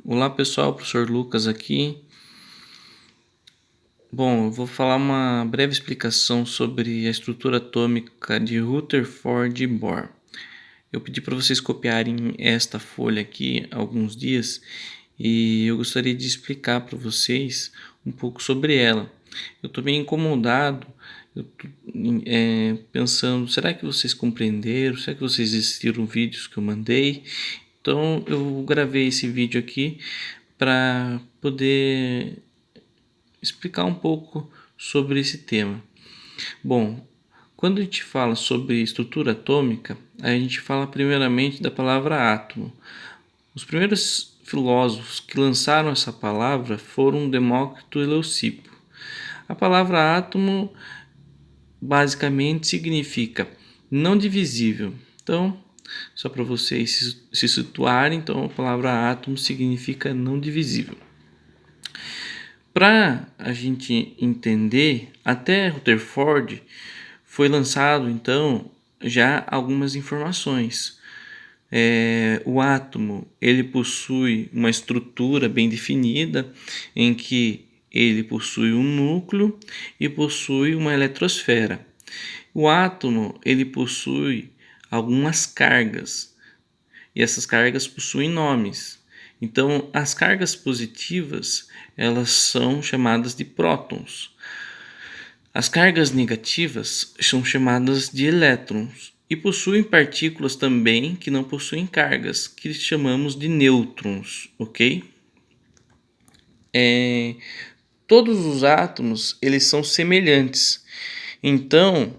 Olá pessoal, professor Lucas aqui. Bom, eu vou falar uma breve explicação sobre a estrutura atômica de Rutherford e Bohr. Eu pedi para vocês copiarem esta folha aqui há alguns dias e eu gostaria de explicar para vocês um pouco sobre ela. Eu estou bem incomodado, eu tô, pensando, será que vocês compreenderam? Será que vocês assistiram vídeos que eu mandei? Então eu gravei esse vídeo aqui para poder explicar um pouco sobre esse tema. Bom, quando a gente fala sobre estrutura atômica, a gente fala primeiramente da palavra átomo. Os primeiros filósofos que lançaram essa palavra foram Demócrito e Leucipo. A palavra átomo basicamente significa não divisível. Então, só para vocês se situarem, então a palavra átomo significa não divisível. Para a gente entender, até Rutherford foi lançado então já algumas informações. O átomo ele possui uma estrutura bem definida em que ele possui um núcleo e possui uma eletrosfera. O átomo ele possui algumas cargas e essas cargas possuem nomes. Então, as cargas positivas, elas são chamadas de prótons. As cargas negativas são chamadas de elétrons e possuem partículas também que não possuem cargas, que chamamos de nêutrons, ok? Todos os átomos, eles são semelhantes. Então,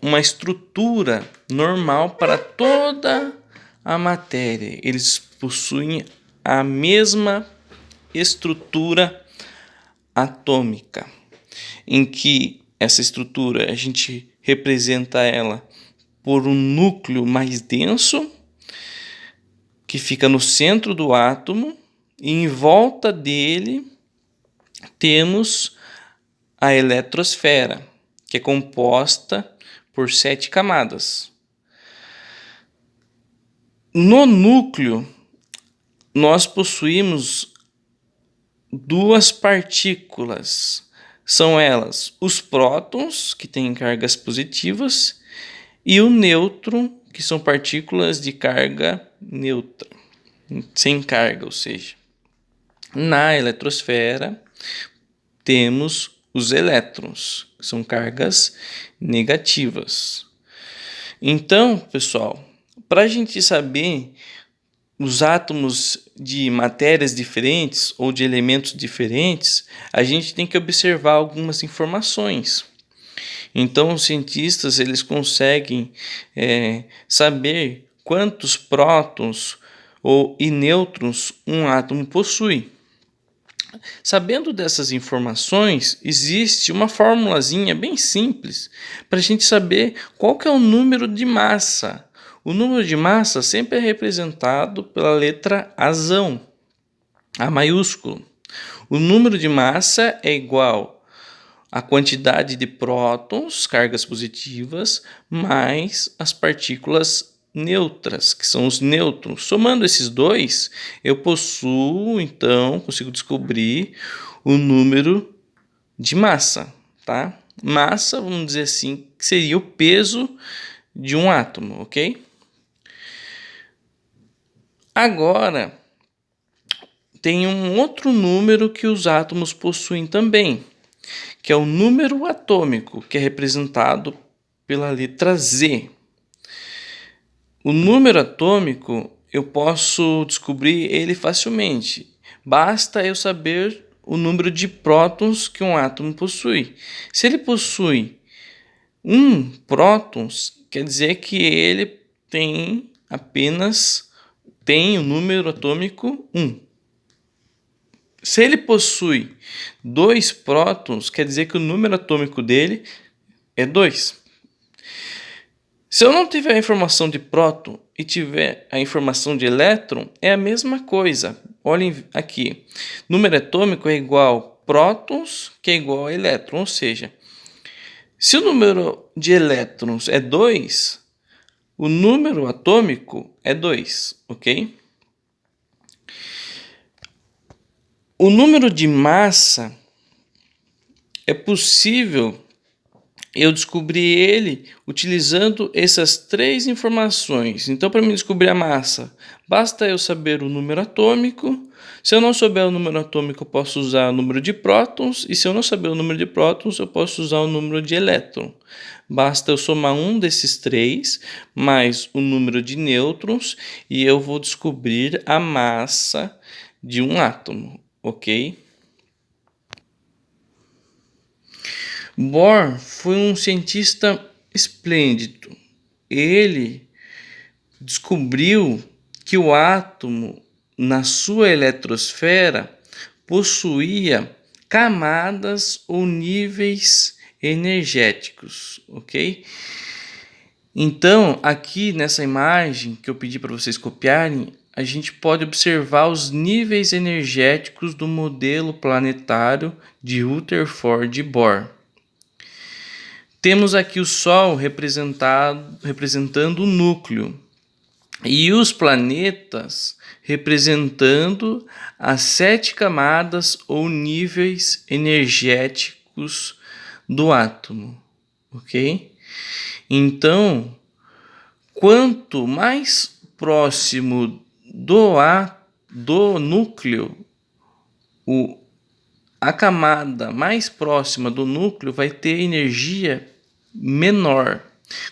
uma estrutura normal para toda a matéria. Eles possuem a mesma estrutura atômica, em que essa estrutura a gente representa ela por um núcleo mais denso que fica no centro do átomo e em volta dele temos a eletrosfera, que é composta por 7 camadas. No núcleo, nós possuímos duas partículas. São elas os prótons, que têm cargas positivas, e o nêutron, que são partículas de carga neutra, sem carga, ou seja. Na eletrosfera, temos os elétrons, que são cargas negativas. Então, pessoal, para a gente saber os átomos de matérias diferentes ou de elementos diferentes, a gente tem que observar algumas informações. Então, os cientistas eles conseguem saber quantos prótons e nêutrons um átomo possui. Sabendo dessas informações, existe uma formulazinha bem simples para a gente saber qual que é o número de massa. O número de massa sempre é representado pela letra Azão, A maiúsculo. O número de massa é igual à quantidade de prótons, cargas positivas, mais as partículas neutras, que são os nêutrons. Somando esses dois, eu consigo descobrir o número de massa, tá? Massa, vamos dizer assim, que seria o peso de um átomo, ok? Agora, tem um outro número que os átomos possuem também, que é o número atômico, que é representado pela letra Z. O número atômico eu posso descobrir ele facilmente. Basta eu saber o número de prótons que um átomo possui. Se ele possui 1 prótons, quer dizer que ele tem o número atômico 1. Se ele possui 2 prótons, quer dizer que o número atômico dele é 2. Se eu não tiver a informação de próton e tiver a informação de elétron, é a mesma coisa. Olhem aqui. Número atômico é igual a prótons, que é igual a elétron. Ou seja, se o número de elétrons é 2, o número atômico é 2, ok? O número de massa é possível eu descobrir ele utilizando essas três informações. Então, para mim descobrir a massa, basta eu saber o número atômico. Se eu não souber o número atômico, eu posso usar o número de prótons. E se eu não saber o número de prótons, eu posso usar o número de elétron. Basta eu somar um desses três, mais o número de nêutrons, e eu vou descobrir a massa de um átomo, ok? Bohr foi um cientista esplêndido. Ele descobriu que o átomo, na sua eletrosfera, possuía camadas ou níveis energéticos, ok? Então, aqui nessa imagem que eu pedi para vocês copiarem, a gente pode observar os níveis energéticos do modelo planetário de Rutherford Bohr. Temos aqui o Sol representando o núcleo e os planetas representando as 7 camadas ou níveis energéticos do átomo, ok? Então, quanto mais próximo do núcleo, a camada mais próxima do núcleo vai ter energia menor.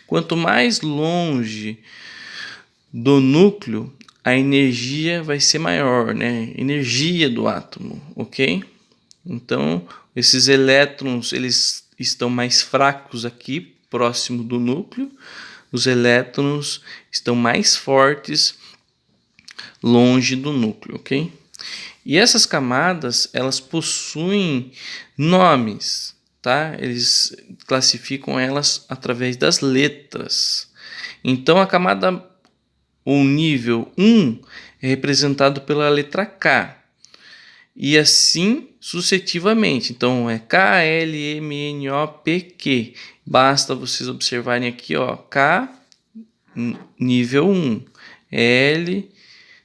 Quanto mais longe do núcleo, a energia vai ser maior, né? Energia do átomo, ok? Então, esses elétrons, eles estão mais fracos aqui, próximo do núcleo. Os elétrons estão mais fortes longe do núcleo, ok? E essas camadas, elas possuem nomes, tá? Eles classificam elas através das letras. Então, a camada, o nível 1, é representado pela letra K. E assim sucessivamente. Então, é K, L, M, N, O, P, Q. Basta vocês observarem aqui, ó, K, nível 1, L,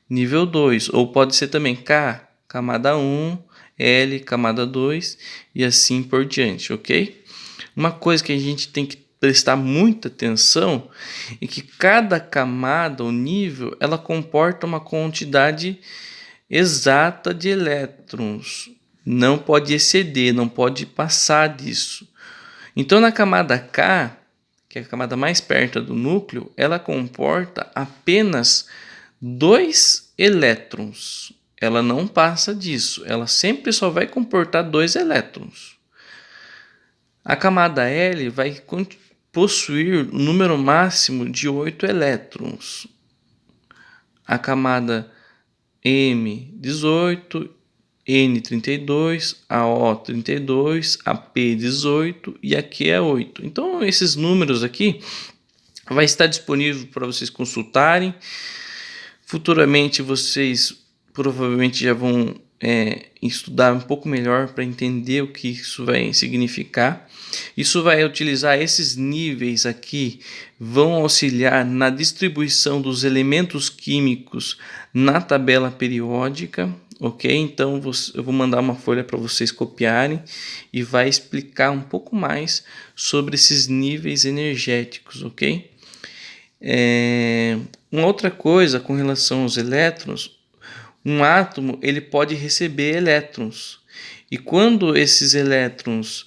nível 2. Ou pode ser também K, camada 1, L, camada 2 e assim por diante, ok? Uma coisa que a gente tem que prestar muita atenção é que cada camada ou nível, ela comporta uma quantidade exata de elétrons. Não pode exceder, não pode passar disso. Então, na camada K, que é a camada mais perto do núcleo, ela comporta apenas 2 elétrons. Ela não passa disso, ela sempre só vai comportar 2 elétrons. A camada L vai possuir um número máximo de 8 elétrons. A camada M, 18, N, 32, a O, 32, a P, 18 e a Q é 8. Então, esses números aqui vai estar disponível para vocês consultarem. Futuramente, vocês provavelmente já vão estudar um pouco melhor para entender o que isso vai significar. Isso vai utilizar esses níveis aqui, vão auxiliar na distribuição dos elementos químicos na tabela periódica, ok? Então eu vou mandar uma folha para vocês copiarem e vai explicar um pouco mais sobre esses níveis energéticos, ok? Uma outra coisa com relação aos elétrons, um átomo ele pode receber elétrons e quando esses elétrons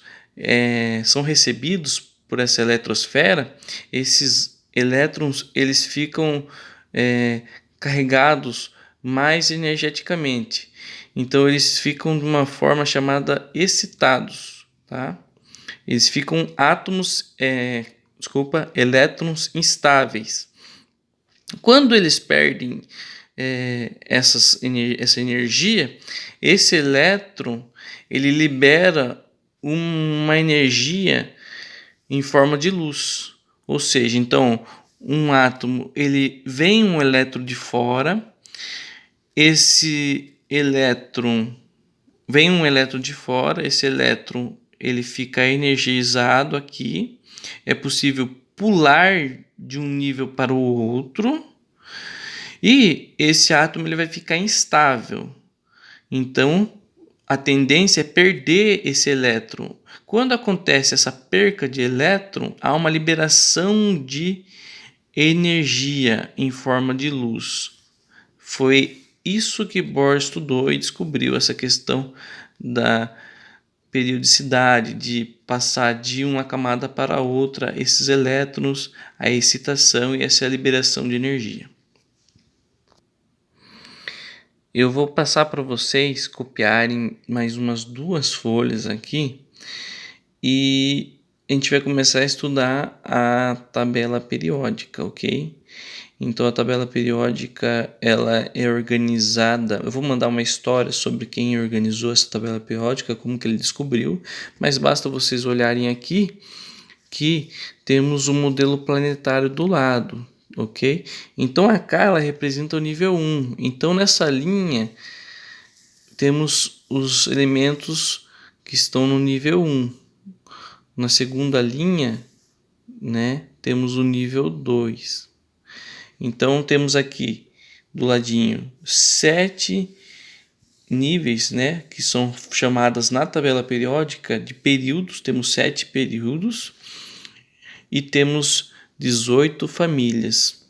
são recebidos por essa eletrosfera, esses elétrons eles ficam carregados mais energeticamente. Então eles ficam de uma forma chamada excitados, tá? Eles ficam elétrons instáveis. Quando eles perdem essa energia, esse elétron ele libera uma energia em forma de luz. Ou seja, então um átomo ele vem um elétron de fora, esse elétron vem um elétron de fora, esse elétron ele fica energizado aqui, é possível pular de um nível para o outro e esse átomo ele vai ficar instável. Então a tendência é perder esse elétron. Quando acontece essa perca de elétron, há uma liberação de energia em forma de luz. Foi isso que Bohr estudou e descobriu essa questão da periodicidade, de passar de uma camada para outra esses elétrons, a excitação e essa liberação de energia. Eu vou passar para vocês copiarem mais umas 2 folhas aqui e a gente vai começar a estudar a tabela periódica, ok? Então a tabela periódica ela é organizada. Eu vou mandar uma história sobre quem organizou essa tabela periódica, como que ele descobriu, mas basta vocês olharem aqui que temos um modelo planetário do lado, ok? Então a K ela representa o nível 1. Então nessa linha temos os elementos que estão no nível 1. Na segunda linha, né, temos o nível 2. Então temos aqui do ladinho 7 níveis, né, que são chamadas na tabela periódica de períodos. Temos 7 períodos e temos 18 famílias.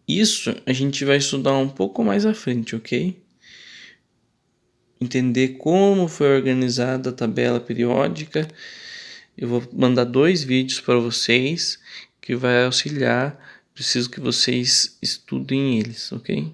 Isso a gente vai estudar um pouco mais à frente, ok? Entender como foi organizada a tabela periódica. Eu vou mandar 2 vídeos para vocês que vai auxiliar. Preciso que vocês estudem eles, ok?